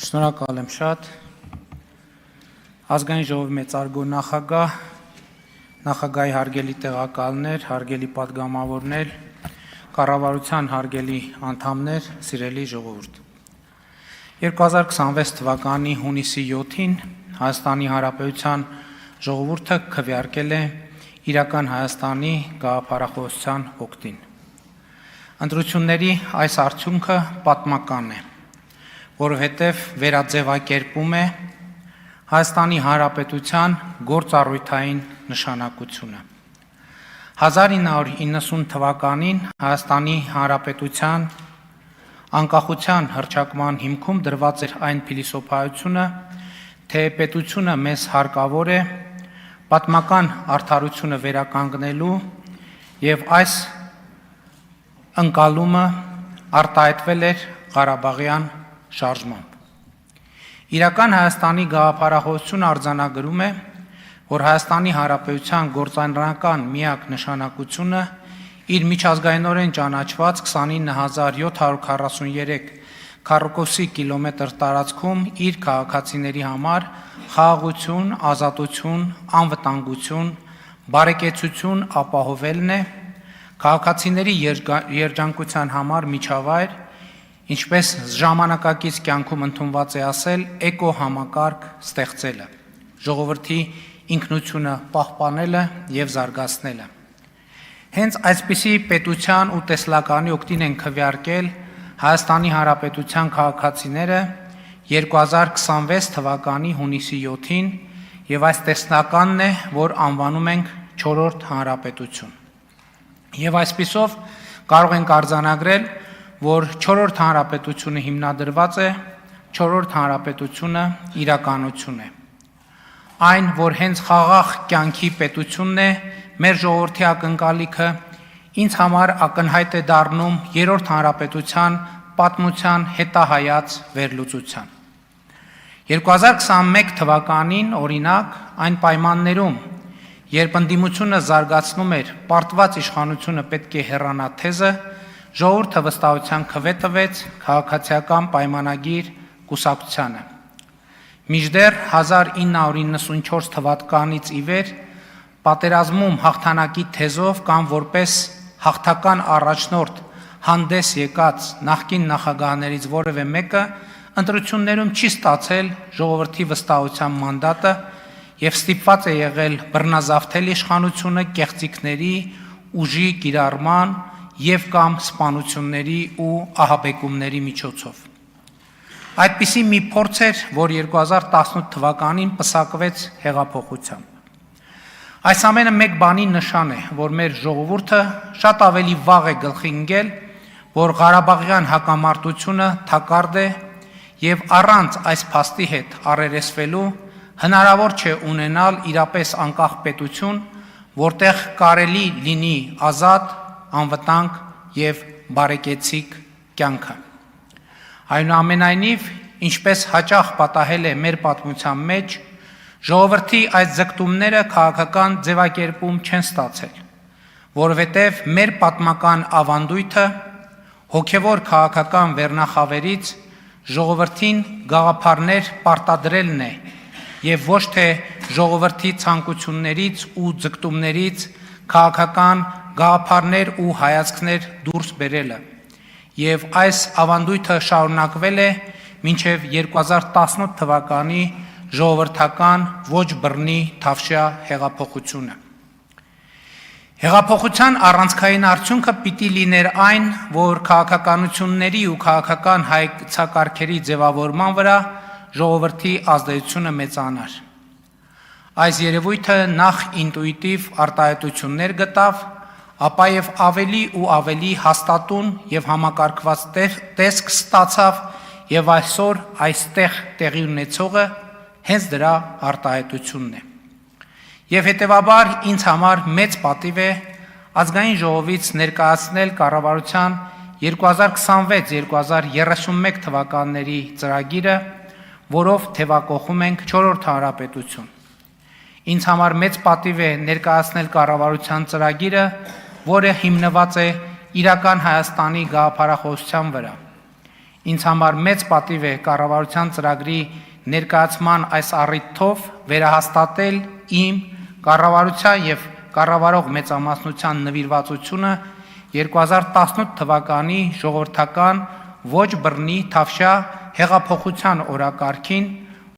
Շնորհակալ եմ շատ։ Ազգային ժողովի մեծարգո նախագահ, նախագահի հարգելի տեղակալներ, հարգելի պատգամավորներ, կառավարության հարգելի անդամներ, սիրելի ժողովուրդ։ 2026 թվականի հունիսի 7-ին Հայաստանի Հանրապետության ժողովուրդը քվեարկել է իրական Հայաստանի գաղափարախոսության օգտին։ Ընտրությունների այս արդյունքը պատմական է, որովհետև վերաձևակերպում է Հայաստանի Հանրապետության գործառույթային նշանակությունը։ 1990 թվականին Հայաստանի Հանրապետության անկախության հռչակման հիմքում դրված էր այն փիլիսոփայությունը, թե պետությունը մեզ հարկավոր է պատմական արդարությունը վերականգնելու եւ այս ընկալումը արտահայտվել էր Ղարաբաղյան շարժմամբ։ Իրական Հայաստանի գաղափարախոսությունը արձանագրում է, որ Հայաստանի Հանրապետության գործնական միակ նշանակությունը իր միջազգայինորեն ճանաչված 29743 քառակուսի կիլոմետր տարածքում իր քաղաքացիների համար խաղաղություն, ազատություն, անվտանգություն, բարեկեցություն ապահովելն է, քաղաքացիների երջանկության համար միջավայր, ինչպես ժամանակակից կյանքում ընդունված է ասել, էկո-համակարգ ստեղծելը, ժողովրդի ինքնությունը պահպանելը եւ զարգացնելը։ Հենց այսպիսի պետության ու տեսլականի օգտին են քվեարկել Հայաստանի Հանրապետության քաղաքացիները 2026 թվականի հունիսի 7-ին եւ այս տեսլականն է, որ անվանում ենք 4-րդ հանրապետություն։ Եվ այսպիսով կարող ենք արձանագրել, որ 4-րդ հանրապետությունը հիմնադրված է, 4-րդ հանրապետությունը իրականություն է։ Այն, որ հենց խաղաղ կյանքի պետությունն է, մեր ժողովրդի ակնկալիքը, ինձ համար ակնհայտ է դառնում 3-րդ հանրապետության պատմության հետահայաց վերլուծության։ 2021 թվականին, օրինակ, այն պայմաններում, երբ ընդդիմությունը զարգացնում էր պարտված իշխանությունը պետք է հեռանա թեզը, ժողովուրդը վստահության քվե տվեց քաղաքացիական պայմանագիր կուսակցությանը։ Մինչդեռ 1994 թվականից ի վեր պատերազմում հաղթանակի թեզով կամ որպես հաղթական առաջնորդ հանդես եկած նախկին նախագահներից որևէ մեկը ընտրություններում չի ստացել ժողովրդի վստահության մանդատը եւ ստիպված է եղել բռնազավթել իշխանությունը կեղծիքների, ուժի կիրառման եւ կամ սպանությունների ու ահաբեկումների միջոցով։ Այդպիսի մի փորձ էր, որ 2018 թվականին պսակվեց հեղափոխությամբ։ Այս ամենը մեկ բանի նշան է, որ մեր ժողովուրդը շատ ավելի վաղ է գլխի ընկել, որ Ղարաբաղյան հակամարտությունը թակարդ է եւ առանց այս փաստի հետ առերեսվելու հնարավոր չէ ունենալ իրապես անկախ պետություն, որտեղ կարելի լինի ազատ, անվտանգ եւ բարեկեցիկ կյանքը։ Այնուամենայնիվ, ինչպես հաճախ պատահել է մեր պատմության մեջ, ժողովրդի այս ձգտումները քաղաքական ձևակերպում չեն ստացել, որովհետև մեր պատմական ավանդույթը հոգևոր քաղաքական վերնախավերից ժողովրդին գաղափարներ պարտադրելն է եւ ոչ թե ժողովրդի ցանկություններից ու ձգտումներից քաղաքական գաղափարներ ու հայացքներ դուրս բերելը, եւ այս ավանդույթը շարունակվել է մինչև 2018 թվականի ժողովրդական ոչ բռնի Թավշյա հեղափոխությունը։ Հեղափոխության առանցքային արդյունքը պիտի լիներ այն, որ քաղաքականությունների ու քաղաքական հայեցակարգերի ձևավորման վրա ժողովրդի ազդեցությունը մեծանար։ Այս երևույթը նախ ինտուիտիվ արտահայտություններ գտավ, ապա եւ ավելի ու ավելի հաստատուն եւ համակարգված տեսք ստացավ եւ այսօր այստեղ տեղի ունեցողը հենց դրա արտահայտությունն է։ Եւ հետեւաբար ինձ համար մեծ պատիվ է ազգային ժողովից ներկայացնել կառավարության 2026-2031 թվականների ծրագիրը, որով թևակողում ենք 4-րդ հանրապետություն։ Ինձ համար մեծ պատիվ է ներկայացնել կառավարության ծրագիրը, որը հիմնված է իրական Հայաստանի գաղափարախոսության վրա, Ինձ համար մեծ պատիվ է կառավարության ծրագրի ներկայացման այս առիթով վերահաստատել իմ կառավարության եւ կառավարող մեծամասնության նվիրվածությունը 2018 թվականի ժողովրդական ոչ բռնի թավշյա հեղափոխության օրակարգին